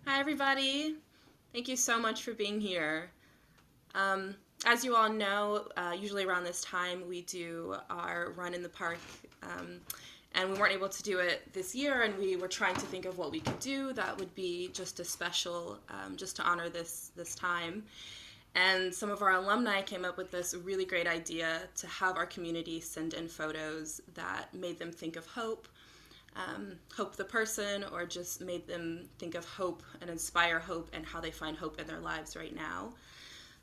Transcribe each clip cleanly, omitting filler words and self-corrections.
Hi, everybody. Thank you so much for being here. As you all know, usually around this time we do our run in the park, um, and we weren't able to do it this year, and we were trying to think of what we could do that would be just a special, just to honor this time. And some of our alumni came up with this really great idea to have our community send in photos that made them think of hope, hope the person, or just made them think of hope and inspire hope and how they find hope in their lives right now.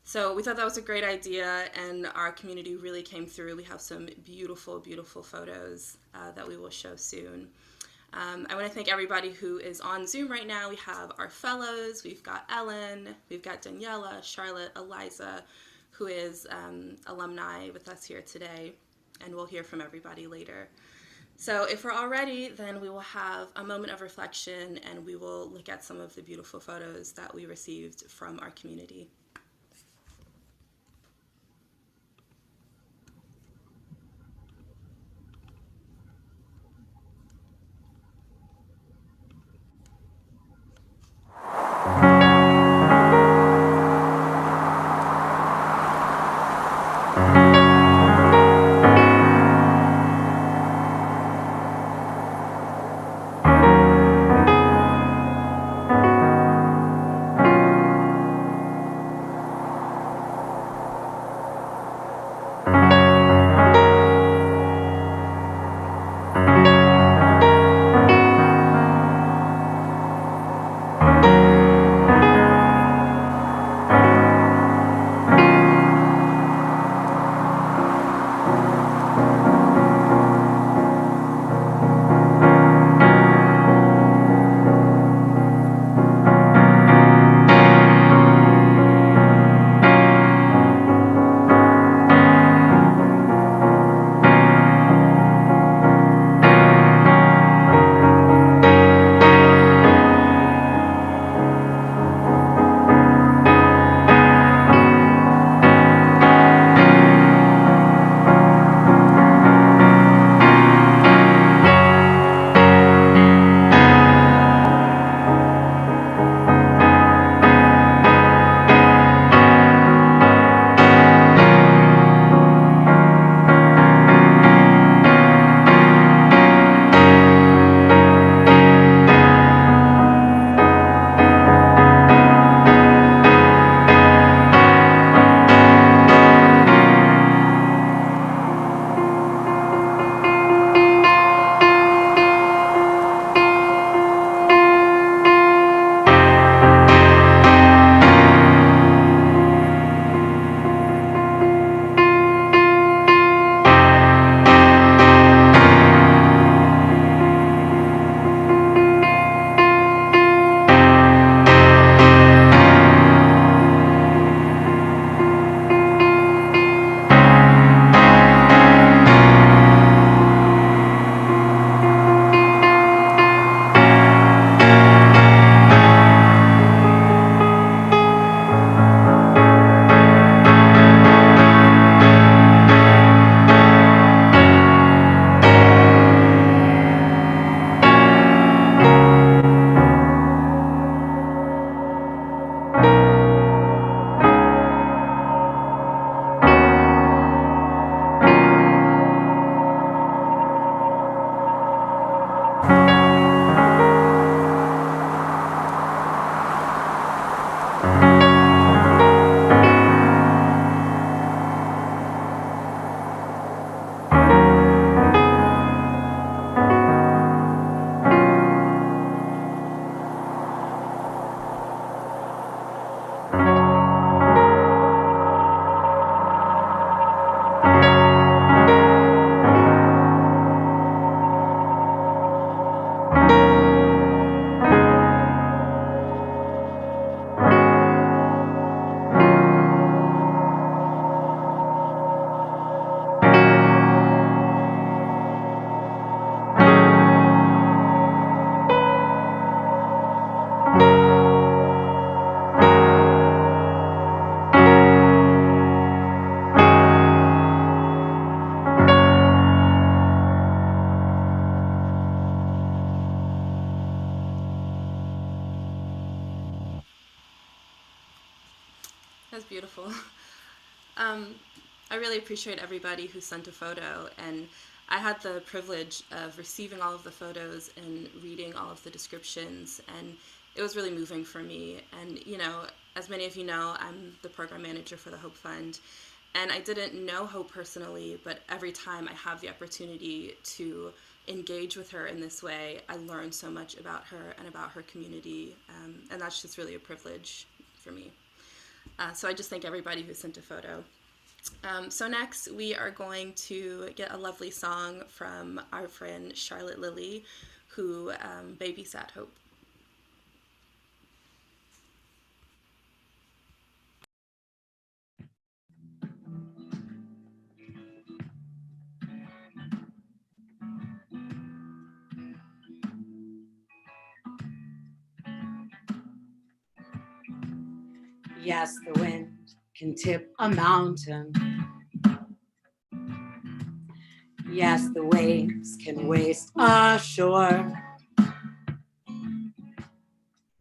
So we thought that was a great idea, and our community really came through. We have some beautiful, beautiful photos that we will show soon. I want to thank everybody who is on Zoom right now. We have our fellows, we've got Ellen, we've got Daniela, Charlotte, Eliza, who is alumni with us here today, and we'll hear from everybody later. So if we're all ready, then we will have a moment of reflection and we will look at some of the beautiful photos that we received from our community. beautiful. I really appreciate everybody who sent a photo, and I had the privilege of receiving all of the photos and reading all of the descriptions, and it was really moving for me. And, you know, as many of you know, I'm the program manager for the Hope Fund, and I didn't know Hope personally, but every time I have the opportunity to engage with her in this way, I learn so much about her and about her community, and that's just really a privilege for me. So I just thank everybody who sent a photo. So next, we are going to get a lovely song from our friend Charlotte Lilly, who babysat Hope. Yes, the wind can tip a mountain. Yes, the waves can waste a shore.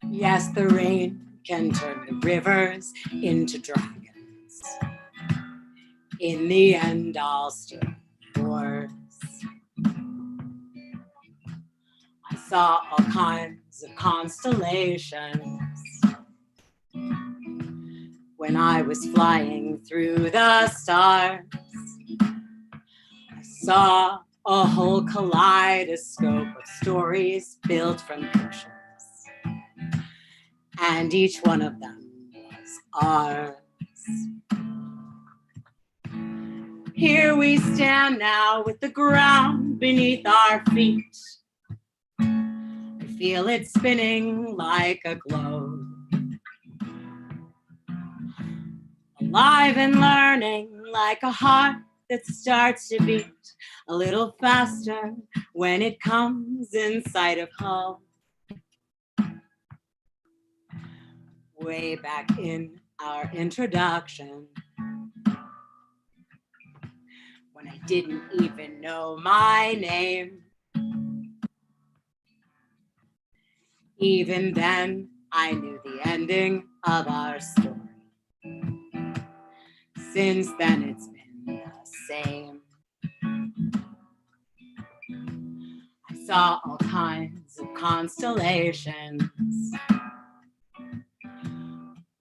Yes, the rain can turn the rivers into dragons. In the end, I'll still yours. I saw all kinds of constellations when I was flying through the stars. I saw a whole kaleidoscope of stories built from pictures, and each one of them was ours. Here we stand now with the ground beneath our feet. I feel it spinning like a globe, alive and learning like a heart that starts to beat a little faster when it comes in sight of home. Way back in our introduction, when I didn't even know my name, even then I knew the ending of our story. Since then it's been the same. I saw all kinds of constellations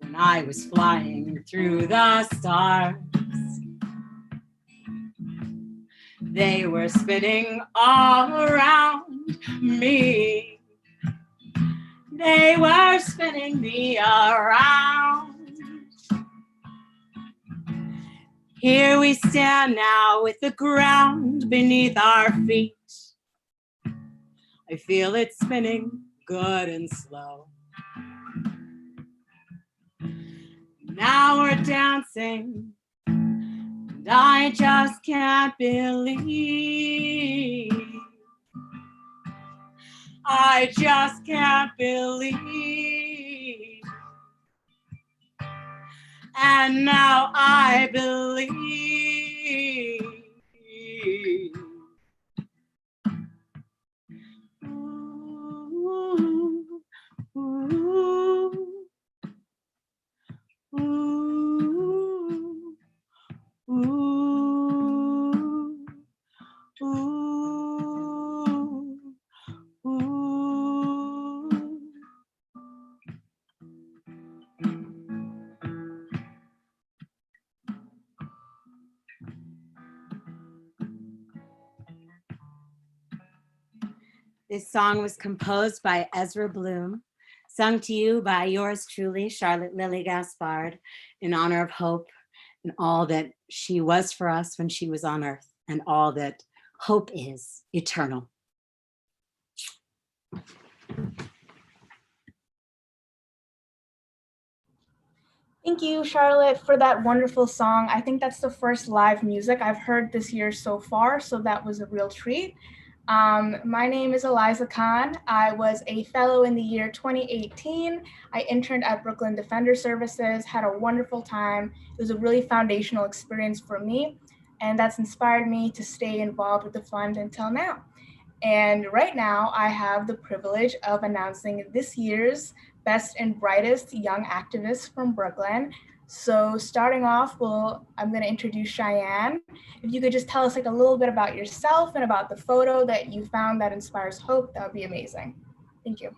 when I was flying through the stars. They were spinning all around me. They were spinning me around. Here we stand now with the ground beneath our feet. I feel it spinning good and slow. Now we're dancing, and I just can't believe. I just can't believe. And now I believe. Ooh, ooh, ooh, ooh, ooh, ooh. This song was composed by Ezra Bloom, sung to you by yours truly, Charlotte Lilly Gaspard, in honor of Hope and all that she was for us when she was on earth, and all that hope is eternal. Thank you, Charlotte, for that wonderful song. I think that's the first live music I've heard this year so far, so that was a real treat. My name is Eliza Khan. I was a fellow in the year 2018. I interned at Brooklyn Defender Services, had a wonderful time. It was a really foundational experience for me, and that's inspired me to stay involved with the fund until now. And right now, I have the privilege of announcing this year's Best and Brightest Young Activists from Brooklyn. So starting off, I'm going to introduce Cheyenne. If you could just tell us like a little bit about yourself and about the photo that you found that inspires hope, that would be amazing. Thank you.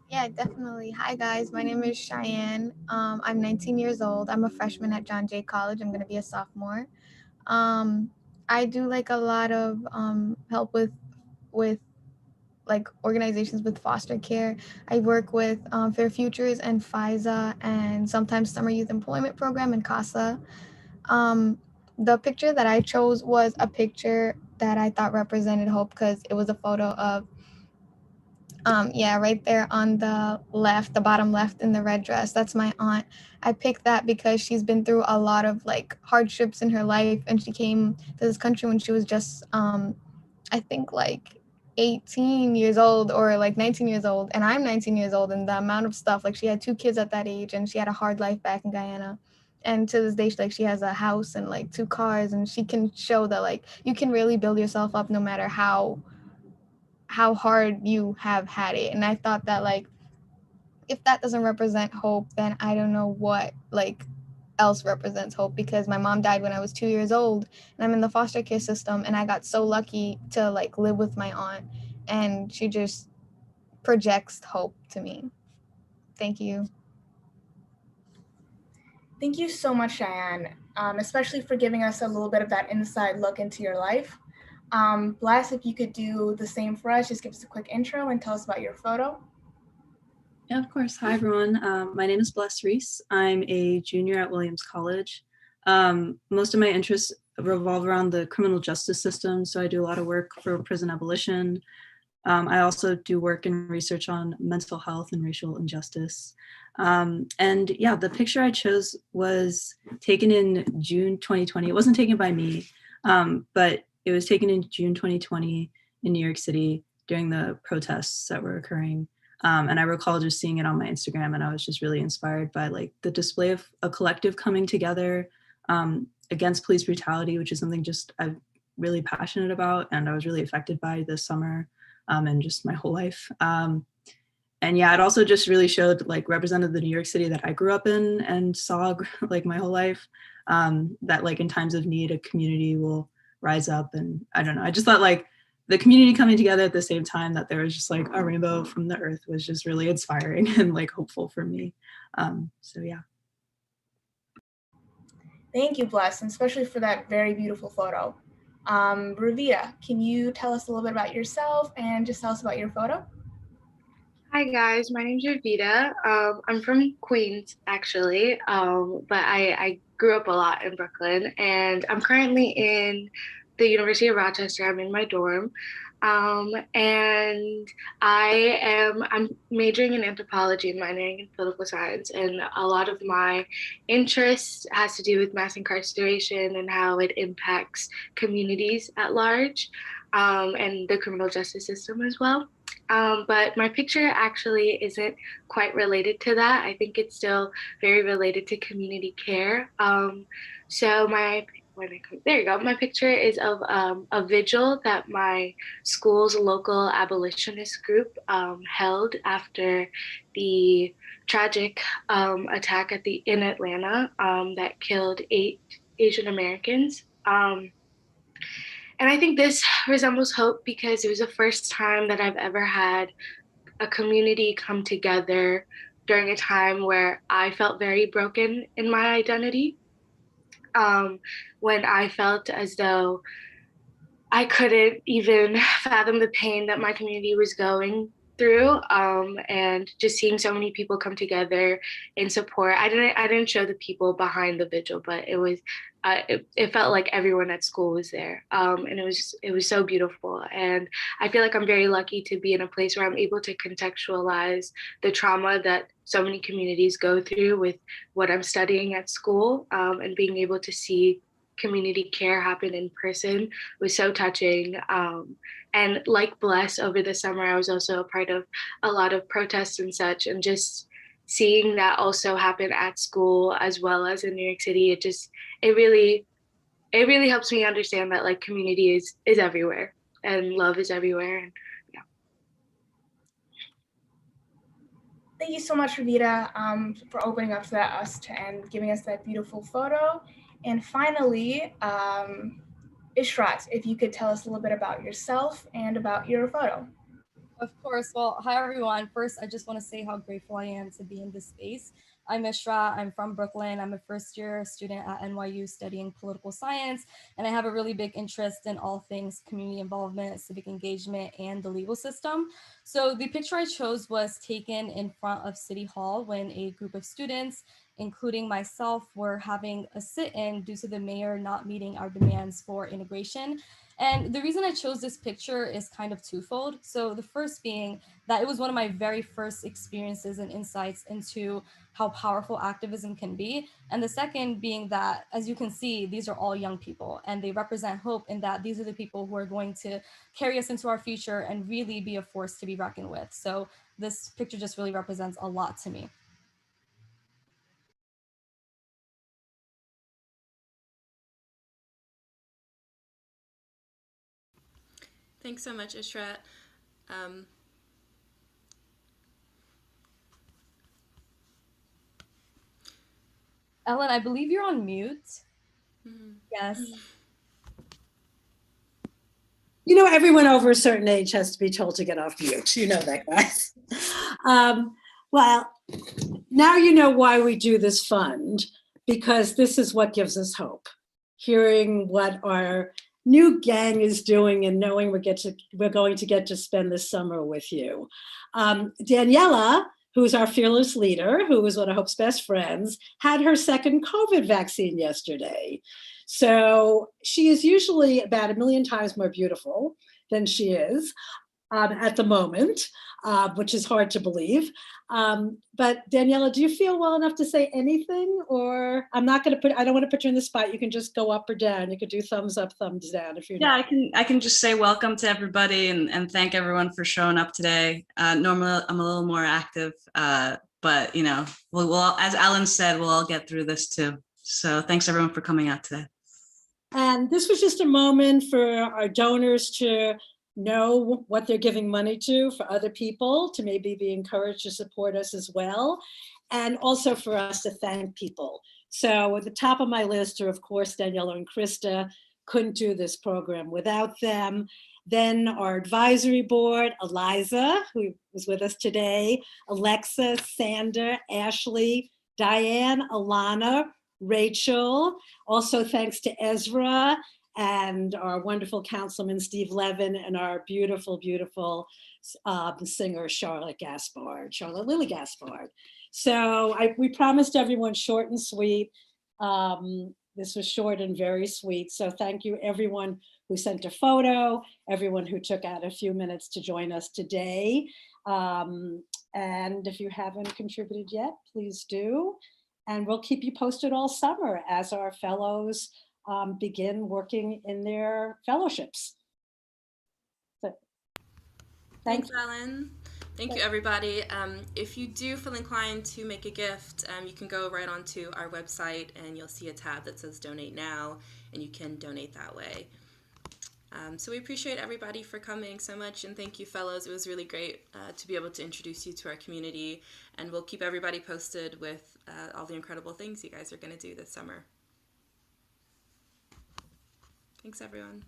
Yeah, definitely. Hi, guys. My name is Cheyenne. I'm 19 years old. I'm a freshman at John Jay College. I'm going to be a sophomore. I do like a lot of help with like organizations with foster care. I work with Fair Futures and FISA and sometimes Summer Youth Employment Program and CASA. The picture that I chose was a picture that I thought represented hope because it was a photo of yeah, right there on the left, the bottom left in the red dress. That's my aunt. I picked that because she's been through a lot of like hardships in her life, and she came to this country when she was just, I think like 18 years old or like 19 years old, and I'm 19 years old. And the amount of stuff, like she had 2 kids at that age, and she had a hard life back in Guyana. And to this day, she has a house and like 2 cars, and she can show that like you can really build yourself up no matter how hard you have had it. And I thought that like if that doesn't represent hope, then I don't know what like else represents hope, because my mom died when I was 2 years old and I'm in the foster care system, and I got so lucky to like live with my aunt, and she just projects hope to me. Thank you. Thank you so much, Cheyenne, especially for giving us a little bit of that inside look into your life. Bless, if you could do the same for us, just give us a quick intro and tell us about your photo. Yeah, of course. Hi, everyone. My name is Bless Reese. I'm a junior at Williams College. Most of my interests revolve around the criminal justice system, so I do a lot of work for prison abolition. I also do work and research on mental health and racial injustice. And yeah, the picture I chose was taken in June 2020. It wasn't taken by me, but it was taken in June 2020 in New York City during the protests that were occurring. And I recall just seeing it on my Instagram, and I was just really inspired by like the display of a collective coming together against police brutality, which is something just I'm really passionate about, and I was really affected by this summer and just my whole life. And yeah, it also just really showed like represented the New York City that I grew up in and saw like my whole life, that like in times of need, a community will rise up. And I don't know, I just thought like the community coming together at the same time that there was just like a rainbow from the earth was just really inspiring and like hopeful for me. So yeah. Thank you, Bless, and especially for that very beautiful photo. Ravita, can you tell us a little bit about yourself and just tell us about your photo? Hi guys, my name's Ravita. I'm from Queens actually, but I grew up a lot in Brooklyn, and I'm currently in the University of Rochester. I'm in my dorm, and I'm majoring in anthropology and minoring in political science, and a lot of my interest has to do with mass incarceration and how it impacts communities at large, and the criminal justice system as well. But my picture actually isn't quite related to that. I think it's still very related to community care. So there you go. My picture is of a vigil that my school's local abolitionist group held after the tragic attack in Atlanta that killed 8 Asian Americans. And I think this resembles hope because it was the first time that I've ever had a community come together during a time where I felt very broken in my identity. When I felt as though I couldn't even fathom the pain that my community was going through, and just seeing so many people come together in support. I didn't show the people behind the vigil, but it felt like everyone at school was there, and it was so beautiful. And I feel like I'm very lucky to be in a place where I'm able to contextualize the trauma that so many communities go through with what I'm studying at school, and being able to see community care happen in person was so touching. And like Bless, over the summer, I was also a part of a lot of protests and such, and just seeing that also happen at school as well as in New York City, it really helps me understand that like community is everywhere and love is everywhere. And yeah. Thank you so much, Ravita, for opening up to us and giving us that beautiful photo. And finally, Ishrat, if you could tell us a little bit about yourself and about your photo. Of course. Well, hi everyone. First, I just want to say how grateful I am to be in this space. I'm Ishra. I'm from Brooklyn. I'm a first year student at NYU studying political science, and I have a really big interest in all things community involvement, civic engagement, and the legal system. So the picture I chose was taken in front of City Hall when a group of students, including myself, were having a sit-in due to the mayor not meeting our demands for integration. And the reason I chose this picture is kind of twofold. So the first being that it was one of my very first experiences and insights into how powerful activism can be. And the second being that, as you can see, these are all young people and they represent hope in that these are the people who are going to carry us into our future and really be a force to be reckoned with. So this picture just really represents a lot to me. Thanks so much, Ishrat. Ellen, I believe you're on mute. Yes. You know, everyone over a certain age has to be told to get off mute. You know that, guys. Well, now you know why we do this fund, because this is what gives us hope. Hearing what our new gang is doing and knowing we're going to get to spend this summer with you. Daniela, who's our fearless leader, who is one of Hope's best friends, had her second COVID vaccine yesterday. So she is usually about 1 million times more beautiful than she is at the moment, which is hard to believe. But Daniela, do you feel well enough to say anything? Or I don't want to put you in the spot. You can just go up or down. You could do thumbs up, thumbs down if you're not. I can just say welcome to everybody and thank everyone for showing up today. Normally I'm a little more active, but you know, we'll, as Alan said, we'll all get through this too. So thanks everyone for coming out today. And this was just a moment for our donors to know what they're giving money to for other people, to maybe be encouraged to support us as well. And also for us to thank people. So at the top of my list are, of course, Daniela and Krista. Couldn't do this program without them. Then our advisory board, Eliza, who was with us today, Alexa, Sander, Ashley, Diane, Alana, Rachel. Also thanks to Ezra and our wonderful councilman, Steve Levin, and our beautiful, beautiful singer, Charlotte Lily Gaspard. So we promised everyone short and sweet. This was short and very sweet. So thank you everyone who sent a photo, everyone who took out a few minutes to join us today. And if you haven't contributed yet, please do. And we'll keep you posted all summer as our fellows begin working in their fellowships. So, Thanks, Ellen. Thank you, everybody. If you do feel inclined to make a gift, you can go right onto our website and you'll see a tab that says Donate Now, and you can donate that way. So we appreciate everybody for coming so much, and thank you, fellows. It was really great to be able to introduce you to our community, and we'll keep everybody posted with all the incredible things you guys are going to do this summer. Thanks, everyone.